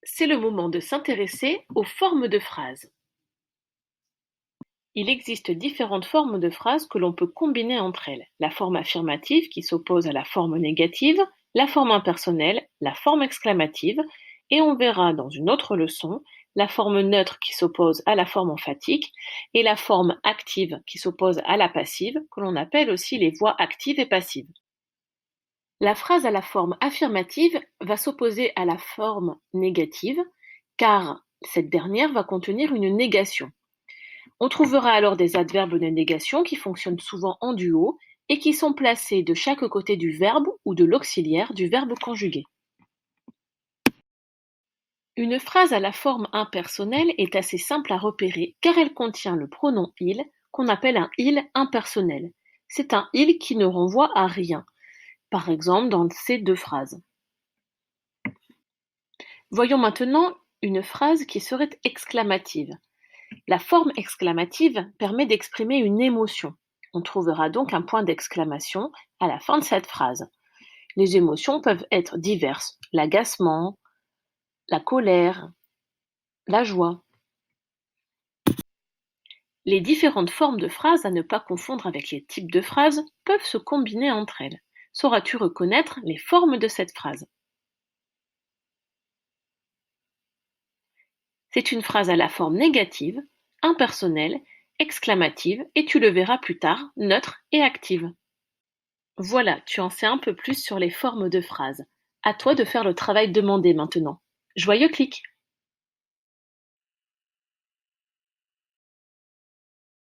C'est le moment de s'intéresser aux formes de phrases. Il existe différentes formes de phrases que l'on peut combiner entre elles. La forme affirmative qui s'oppose à la forme négative, la forme impersonnelle, la forme exclamative, et on verra dans une autre leçon la forme neutre qui s'oppose à la forme emphatique et la forme active qui s'oppose à la passive, que l'on appelle aussi les voix actives et passives. La phrase à la forme affirmative va s'opposer à la forme négative, car cette dernière va contenir une négation. On trouvera alors des adverbes de négation qui fonctionnent souvent en duo et qui sont placés de chaque côté du verbe ou de l'auxiliaire du verbe conjugué. Une phrase à la forme impersonnelle est assez simple à repérer car elle contient le pronom il qu'on appelle un il impersonnel. C'est un il qui ne renvoie à rien, par exemple dans ces deux phrases. Voyons maintenant une phrase qui serait exclamative. La forme exclamative permet d'exprimer une émotion. On trouvera donc un point d'exclamation à la fin de cette phrase. Les émotions peuvent être diverses: l'agacement, la colère, la joie. Les différentes formes de phrases, à ne pas confondre avec les types de phrases, peuvent se combiner entre elles. Sauras-tu reconnaître les formes de cette phrase? C'est une phrase à la forme négative, impersonnelle, exclamative et tu le verras plus tard, neutre et active. Voilà, tu en sais un peu plus sur les formes de phrases. À toi de faire le travail demandé maintenant. Joyeux clic!